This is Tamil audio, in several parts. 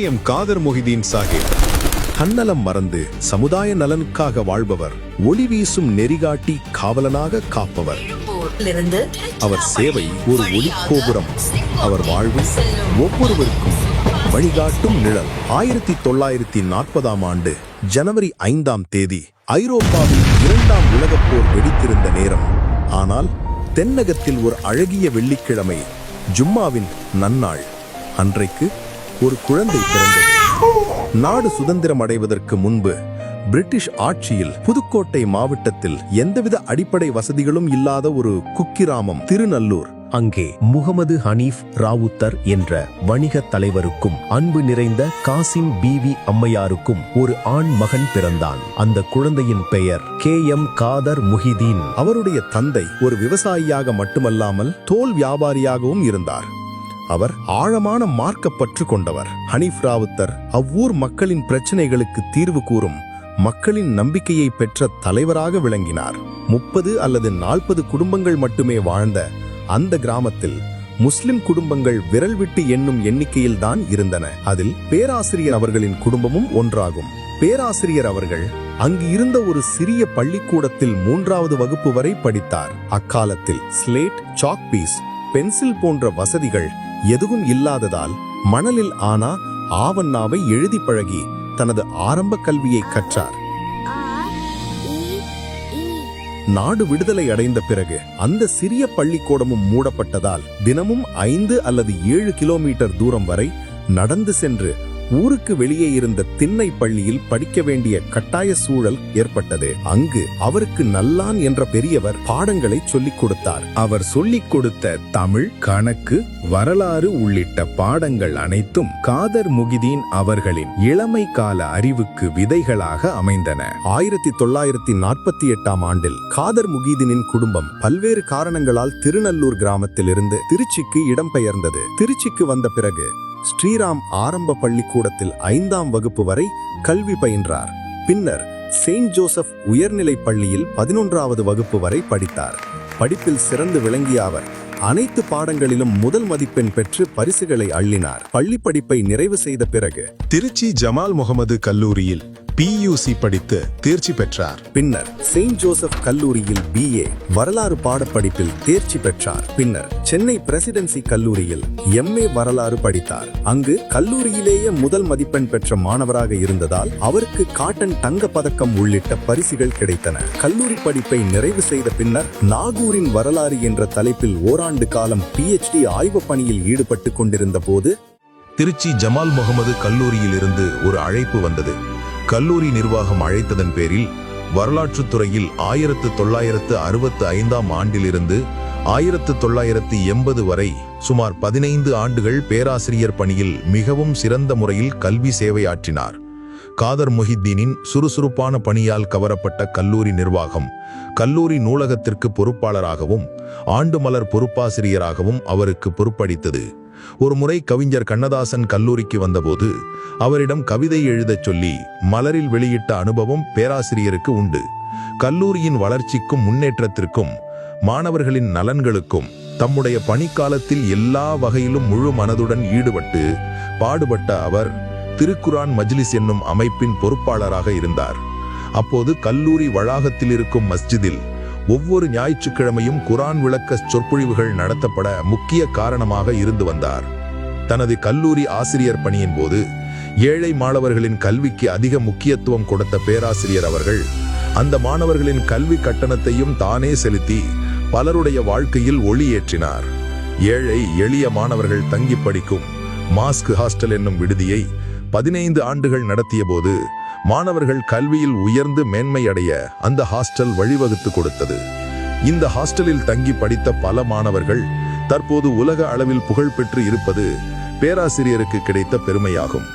காதர் மொஹிதீன் சாஹிப் தன்னலம் மறந்து சமுதாய நலனுக்காக வாழ்பவர், ஒளி வீசும் நெறிகாட்டி காவலனாக காப்பவர். அவர் சேவை ஒரு ஒளிக்கோபுரம், அவர் வாழ்வு ஒவ்வொருவருக்கும் வழிகாட்டும் நிழல். 1940ஆம் ஆண்டு ஜனவரி 5ஆம் தேதி ஐரோப்பாவில் 2ஆம் உலகப் போர் வெடித்திருந்த நேரம். ஆனால் தென்னகத்தில் ஒரு அழகிய வெள்ளிக்கிழமை, ஜும்மாவின் நன்னாள். அன்றைக்கு ஒரு குழந்தை பிறந்தது. நாடு சுதந்திரம் அடைவதற்கு முன்பு பிரிட்டிஷ் ஆட்சியில் புதுக்கோட்டை மாவட்டத்தில் எந்தவித அடிப்படை வசதிகளும் இல்லாத ஒரு குக்கிராமம் திருநல்லூர். அங்கே முகமது ஹனீஃப் ராவுத்தர் என்ற வணிக தலைவருக்கும் அன்பு நிறைந்த காசிம் பீவி அம்மையாருக்கும் ஒரு ஆண் மகன் பிறந்தான். அந்த குழந்தையின் பெயர் KM காதர் மொஹிதீன். அவருடைய தந்தை ஒரு விவசாயியாக மட்டுமல்லாமல் தோல் வியாபாரியாகவும் இருந்தார். அவர் ஆழமான மார்க்கப்பற்று கொண்டவர். ஹனீஃப் ராவுத்தர் அவ்வூர் மக்களின் பிரச்சனைகளுக்கு தீர்வு கூறும் மக்களின் நம்பிக்கையை பெற்ற தலைவராக விளங்கினார். 30 அல்லது 40 குடும்பங்கள் மட்டுமே வாழ்ந்த அந்த கிராமத்தில் முஸ்லிம் குடும்பங்கள் விரல் விட்டு எண்ணும் எண்ணிக்கையில் தான் இருந்தன. அதில் பேராசிரியர் அவர்களின் குடும்பமும் ஒன்றாகும். பேராசிரியர் அவர்கள் அங்கு இருந்த ஒரு சிறிய பள்ளிக்கூடத்தில் 3வது வகுப்பு வரை படித்தார். அக்காலத்தில் ஸ்லேட், சாக்பீஸ், பென்சில் போன்ற வசதிகள் எதுவும் இல்லாததால் மணலில் ஆனா ஆவண்ணாவை எழுதி பழகி தனது ஆரம்ப கல்வியை கற்றார். நாடு விடுதலை அடைந்த பிறகு அந்த சிறிய பள்ளிக்கூடமும் மூடப்பட்டதால் தினமும் 5 அல்லது 7 கிலோமீட்டர் தூரம் வரை நடந்து சென்று ஊருக்கு வெளியே இருந்த திண்ணை பள்ளியில் படிக்க வேண்டிய கட்டாய சூழல் ஏற்பட்டது. அங்கு அவருக்கு நல்லான் என்ற பெரியவர் பாடங்களை சொல்லிக் கொடுத்தார். அவர் சொல்லிக் கொடுத்த தமிழ், கணக்கு, வரலாறு உள்ளிட்ட பாடங்கள் அனைத்தும் காதர் மொஹிதீன் அவர்களின் இளமை கால அறிவுக்கு விதைகளாக அமைந்தன. 1948ஆம் ஆண்டில் காதர் மொஹிதீனின் குடும்பம் பல்வேறு காரணங்களால் திருநல்லூர் கிராமத்திலிருந்து திருச்சிக்கு இடம்பெயர்ந்தது. திருச்சிக்கு வந்த பிறகு ஸ்ரீராம் ஆரம்ப பள்ளிக்கூடத்தில் 5ஆம் வகுப்பு வரை கல்வி பயின்றார். பின்னர் செயின்ட் ஜோசப் உயர்நிலை பள்ளியில் 11வது வகுப்பு வரை படித்தார். படிப்பில் சிறந்து விளங்கிய அவர் அனைத்து பாடங்களிலும் முதல் மதிப்பெண் பெற்று பரிசுகளை அள்ளினார். பள்ளி படிப்பை நிறைவு செய்த பிறகு திருச்சி ஜமால் முகமது கல்லூரியில் PUC படித்து தேர்ச்சி பெற்றார். பின்னர் செயின்ட் ஜோசப் கல்லூரியில் BA வரலாறு பாடப்படிப்பில் தேர்ச்சி பெற்றார். பின்னர் சென்னை பிரசிடென்சி கல்லூரியில் MA வரலாறு படித்தார். அங்கு கல்லூரியிலேயே முதல் மதிப்பெண் பெற்ற மாணவராக இருந்ததால் அவருக்கு காட்டன் தங்க பதக்கம் உள்ளிட்ட பரிசுகள் கிடைத்தன. கல்லூரி படிப்பை நிறைவு செய்த பின்னர் நாகூரின் வரலாறு என்ற தலைப்பில் ஓராண்டு காலம் PhD ஆய்வு பணியில் ஈடுபட்டு கொண்டிருந்த போது திருச்சி ஜமால் முகமது கல்லூரியில் இருந்து ஒரு அழைப்பு வந்தது. கல்லூரி நிர்வாகம் அழைத்ததன் பேரில் வரலாற்றுத்துறையில் 1965ஆம் ஆண்டிலிருந்து 1980 வரை சுமார் 15 ஆண்டுகள் பேராசிரியர் பணியில் மிகவும் சிறந்த முறையில் கல்வி சேவையாற்றினார். காதர் மொஹிதீனின் சுறுசுறுப்பான பணியால் கவரப்பட்ட கல்லூரி நிர்வாகம் கல்லூரி நூலகத்திற்கு பொறுப்பாளராகவும் ஆண்டு மலர் பொறுப்பாசிரியராகவும் அவருக்கு பொறுப்பளித்தது. ஒரு முறை கவிஞர் கண்ணதாசன் கல்லூரிக்கு வந்தபோது அவரிடம் கவிதை எழுதச் சொல்லி மலரில் வெளியிட்ட அனுபவம் பேராசிரியருக்கு உண்டு. கல்லூரியின் வளர்ச்சிக்கும் முன்னேற்றத்திற்கும் மாணவர்களின் நலன்களுக்கும் தம்முடைய பணிக்காலத்தில் எல்லா வகையிலும் முழு மனதுடன் ஈடுபட்டு பாடுபட்ட அவர் திருக்குரான் மஜ்லிஸ் என்னும் அமைப்பின் பொறுப்பாளராக இருந்தார். அப்போது கல்லூரி வளாகத்தில் இருக்கும் மஸ்ஜிதில் ஒவ்வொரு ஞாயிற்றுக்கிழமையும் குரான் விளக்க சொற்பொழிவுகள் நடத்தப்பட முக்கிய காரணமாக இருந்து வந்தார். தனது கல்லூரி ஆசிரியர் பணியின் போது ஏழை மாணவர்களின் கல்விக்கு அதிக முக்கியத்துவம் கொடுத்த பேராசிரியர் அவர்கள் அந்த மாணவர்களின் கல்வி கட்டணத்தையும் தானே செலுத்தி பலருடைய வாழ்க்கையில் ஒளி ஏற்றினார். ஏழை எளிய மாணவர்கள் தங்கி படிக்கும் மாஸ்க் ஹாஸ்டல் என்னும் விடுதியை 15 ஆண்டுகள் நடத்திய போது மாணவர்கள் கல்வியில் உயர்ந்து மேன்மை அடைய அந்த ஹாஸ்டல் வழிவகுத்து கொடுத்தது. இந்த ஹாஸ்டலில் தங்கி படித்த பல மாணவர்கள் தற்போது உலக அளவில் புகழ் பெற்று இருப்பது பேராசிரியருக்கு கிடைத்த பெருமையாகும்.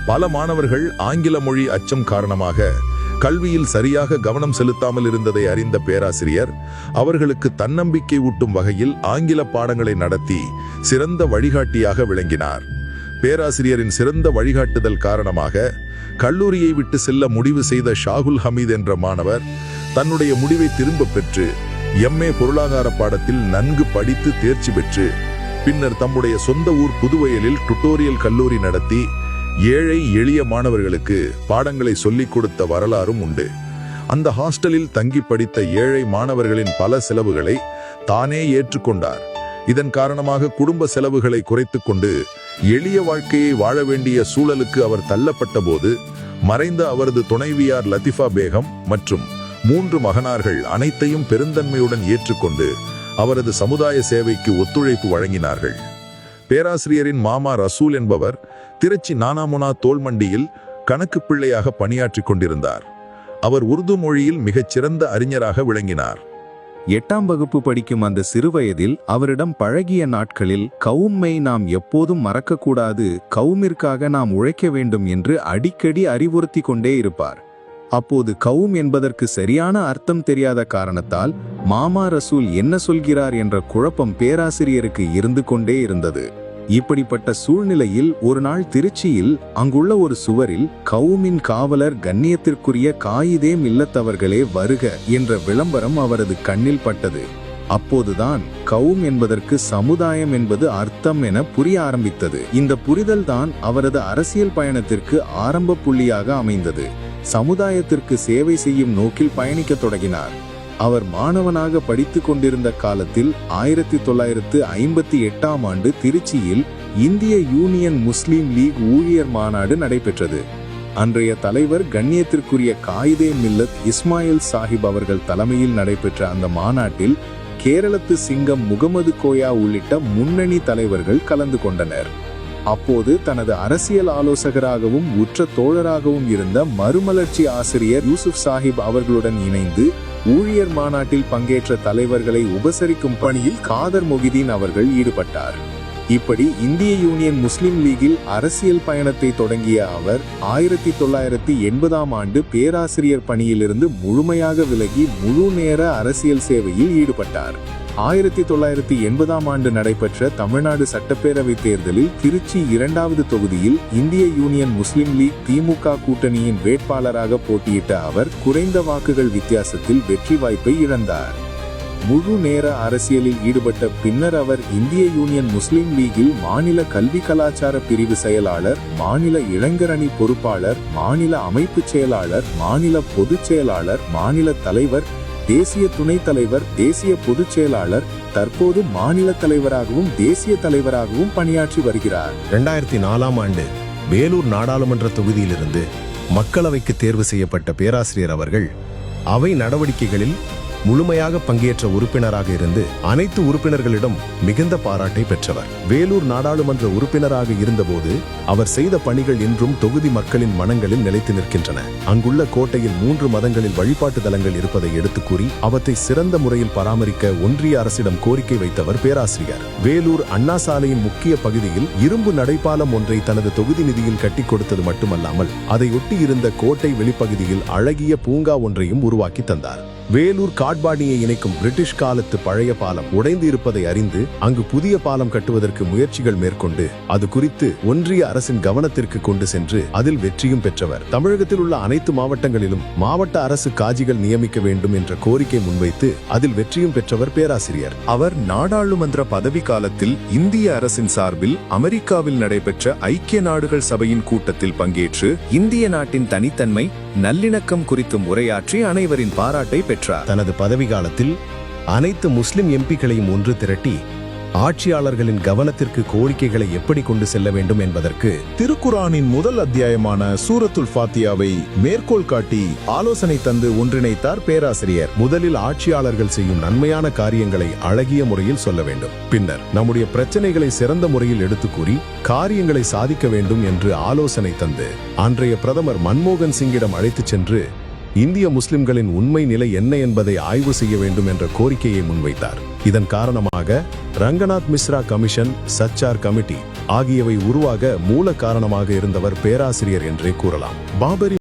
பல மாணவர்கள் ஆங்கில மொழி அச்சம் காரணமாக கல்வியில் சரியாக கவனம் செலுத்தாமல் இருந்ததை அறிந்த பேராசிரியர் அவர்களுக்கு தன்னம்பிக்கை ஊட்டும் வகையில் ஆங்கில பாடங்களை நடத்தி சிறந்த வழிகாட்டியாக விளங்கினார். பேராசிரியரின் சிறந்த வழிகாட்டுதல் காரணமாக கல்லூரியை விட்டு செல்ல முடிவு செய்த ஷாகுல் ஹமீத் என்ற மாணவர் தன்னுடைய முடிவை திரும்ப பெற்று MA பொருளாதார பாடத்தில் நன்கு படித்து தேர்ச்சி பெற்று பின்னர் தம்முடைய சொந்த ஊர் புதுவயலில் டுட்டோரியல் கல்லூரி நடத்தி ஏழை எளிய மாணவர்களுக்கு பாடங்களை சொல்லிக் கொடுத்த வரலாறும் உண்டு. அந்த ஹாஸ்டலில் தங்கி படித்த ஏழை மாணவர்களின் பல செலவுகளை தானே ஏற்றுக்கொண்டார். இதன் காரணமாக குடும்ப செலவுகளை குறைத்துக் கொண்டு எளிய வாழ்க்கையை வாழ வேண்டிய சூழலுக்கு அவர் தள்ளப்பட்ட போது மறைந்த அவரது துணைவியார் லத்திஃபா பேகம் மற்றும் 3 மகனார்கள் அனைத்தையும் பெருந்தன்மையுடன் ஏற்றுக்கொண்டு அவரது சமுதாய சேவைக்கு ஒத்துழைப்பு வழங்கினார்கள். பேராசிரியரின் மாமா ரசூல் என்பவர் திருச்சி நானாமுனா தோல்மண்டியில் கணக்கு பிள்ளையாக பணியாற்றிக் கொண்டிருந்தார். அவர் உருது மொழியில் மிகச்சிறந்த அறிஞராக விளங்கினார். 8ஆம் வகுப்பு படிக்கும் அந்த சிறுவயதில் அவரிடம் பழகிய நாட்களில் கவும்மை நாம் எப்போதும் மறக்கக்கூடாது, கவுமிற்காக நாம் உழைக்க வேண்டும் என்று அடிக்கடி அறிவுறுத்தி கொண்டே இருப்பார். அப்போது கவும் என்பதற்கு சரியான அர்த்தம் தெரியாத காரணத்தால் மாமா ரசூல் என்ன சொல்கிறார் என்ற குழப்பம் பேராசிரியருக்கு இருந்து கொண்டே இருந்தது. இப்படிப்பட்ட சூழ்நிலையில் ஒரு நாள் திருச்சியில் அங்குள்ள ஒரு சுவரில் கவுமின் காவலர் கண்ணியத்திற்குரிய காயிதே மில்லத்தவர்களே வருக என்ற விளம்பரம் அவரது கண்ணில் பட்டது. அப்போதுதான் கவும் என்பதற்கு சமுதாயம் என்பது அர்த்தம் என புரிய ஆரம்பித்தது. இந்த புரிதல்தான் அவரது அரசியல் பயணத்திற்கு ஆரம்ப புள்ளியாக அமைந்தது. சமுதாயத்திற்கு சேவை செய்யும் நோக்கில் பயணிக்கத் தொடங்கினார். அவர் மாணவனாக படித்து கொண்டிருந்த காலத்தில் 1958ஆம் ஆண்டு திருச்சியில் இந்திய யூனியன் முஸ்லீம் லீக் ஊழியர் மாநாடு நடைபெற்றது. அன்றைய தலைவர் கண்ணியத்திற்குரிய காயிதே மில்லத் இஸ்மாயில் சாஹிப் அவர்கள் தலைமையில் நடைபெற்ற அந்த மாநாட்டில் கேரளத்து சிங்கம் முகமது கோயா உள்ளிட்ட முன்னணி தலைவர்கள் கலந்து கொண்டனர். அப்போது தனது அரசியல் ஆலோசகராகவும் உற்ற தோழராகவும் இருந்த மறுமலர்ச்சி ஆசிரியர் யூசுப் சாஹிப் அவர்களுடன் இணைந்து ஊழியர் மாநாட்டில் பங்கேற்ற தலைவர்களை உபசரிக்கும் பணியில் காதர் மொஹிதீன் அவர்கள் ஈடுபட்டார். இப்படி இந்திய யூனியன் முஸ்லிம் லீகில் அரசியல் பயணத்தை தொடங்கிய அவர் 1980ஆம் ஆண்டு பேராசிரியர் பணியிலிருந்து முழுமையாக விலகி முழு நேர அரசியல் சேவையில் ஈடுபட்டார். 1980ஆம் ஆண்டு நடைபெற்ற தமிழ்நாடு சட்டப்பேரவை தேர்தலில் திருச்சி 2வது தொகுதியில் இந்திய யூனியன் முஸ்லிம் லீக் திமுக கூட்டணியின் வேட்பாளராக போட்டியிட்ட அவர் குறைந்த வாக்குகள் வித்தியாசத்தில் வெற்றி வாய்ப்பை இழந்தார். முழு நேர அரசியலில் ஈடுபட்ட பின்னர் அவர் இந்திய யூனியன் முஸ்லிம் லீகில் மாநில கல்வி கலாச்சார பிரிவு செயலாளர், மாநில இளைஞரணி பொறுப்பாளர், மாநில அமைப்பு செயலாளர், மாநில பொதுச் செயலாளர், மாநில தலைவர், தேசிய துணைத் தலைவர், தேசிய பொதுச் செயலாளர், தற்போது மாநில தலைவராகவும் தேசிய தலைவராகவும் பணியாற்றி வருகிறார். 2004ஆம் ஆண்டு வேலூர் நாடாளுமன்ற தொகுதியிலிருந்து மக்களவைக்கு தேர்வு செய்யப்பட்ட பேராசிரியர் அவர்கள் அவை நடவடிக்கைகளில் முழுமையாக பங்கேற்ற உறுப்பினராக இருந்து அனைத்து உறுப்பினர்களிடம் மிகுந்த பாராட்டை பெற்றவர். வேலூர் நாடாளுமன்ற உறுப்பினராக இருந்தபோது அவர் செய்த பணிகள் இன்றும் தொகுதி மக்களின் மனங்களில் நிலைத்து நிற்கின்றன. அங்குள்ள கோட்டையில் 3 மதங்களில் வழிபாட்டு தலங்கள் இருப்பதை எடுத்து கூறி அவற்றை சிறந்த முறையில் பராமரிக்க ஒன்றிய அரசிடம் கோரிக்கை வைத்தவர் பேராசிரியர். வேலூர் அண்ணா சாலையின் முக்கிய பகுதியில் இரும்பு நடைபாலம் ஒன்றை தனது தொகுதி நிதியில் கட்டிக் கொடுத்தது மட்டுமல்லாமல் அதை ஒட்டி இருந்த கோட்டை வெளிப்பகுதியில் அழகிய பூங்கா ஒன்றையும் உருவாக்கி தந்தார். வேலூர் காட்பாடியை இணைக்கும் பிரிட்டிஷ் காலத்து பழைய பாலம் உடைந்து இருப்பதை அறிந்து அங்கு புதிய பாலம் கட்டுவதற்கு முயற்சிகள் மேற்கொண்டு அது குறித்து ஒன்றிய அரசின் கவனத்திற்கு கொண்டு சென்று அதில் வெற்றியும் பெற்றவர். தமிழகத்தில் உள்ள அனைத்து மாவட்டங்களிலும் மாவட்ட அரசு காஜிகள் நியமிக்க வேண்டும் என்ற கோரிக்கை முன்வைத்து அதில் வெற்றியும் பெற்றவர் பேராசிரியர். அவர் நாடாளுமன்ற பதவி காலத்தில் இந்திய அரசின் சார்பில் அமெரிக்காவில் நடைபெற்ற ஐக்கிய நாடுகள் சபையின் கூட்டத்தில் பங்கேற்று இந்திய நாட்டின் தனித்தன்மை, நல்லிணக்கம் குறித்தும் உரையாற்றி அனைவரின் பாராட்டை பெற்றார். தனது பதவி காலத்தில் அனைத்து முஸ்லிம் எம்பிக்களையும் ஒன்று திரட்டி ஆட்சியாளர்களின் கவனத்திற்கு கோரிக்கைகளை எப்படி கொண்டு செல்ல வேண்டும் என்பதற்கு திருக்குரானின் முதல் அத்தியாயமான சூரத்துல் ஃபாத்தியாவை மேற்கோள் காட்டி ஆலோசனை தந்து ஒன்றிணைத்தார் பேராசிரியர். முதலில் ஆட்சியாளர்கள் செய்யும் நன்மையான காரியங்களை அழகிய முறையில் சொல்ல வேண்டும். பின்னர் நம்முடைய பிரச்சனைகளை சிறந்த முறையில் எடுத்து கூறி காரியங்களை சாதிக்க வேண்டும் என்று ஆலோசனை தந்து அன்றைய பிரதமர் மன்மோகன் சிங்கிடம் அழைத்துச் சென்று இந்திய முஸ்லிம்களின் உண்மை நிலை என்ன என்பதை ஆய்வு செய்ய வேண்டும் என்ற கோரிக்கையை முன்வைத்தார். இதன் காரணமாக ரங்கநாத் மிஸ்ரா கமிஷன், சச்சார் கமிட்டி ஆகியவை உருவாக மூல காரணமாக இருந்தவர் பேராசிரியர் என்றே கூறலாம். பாபரி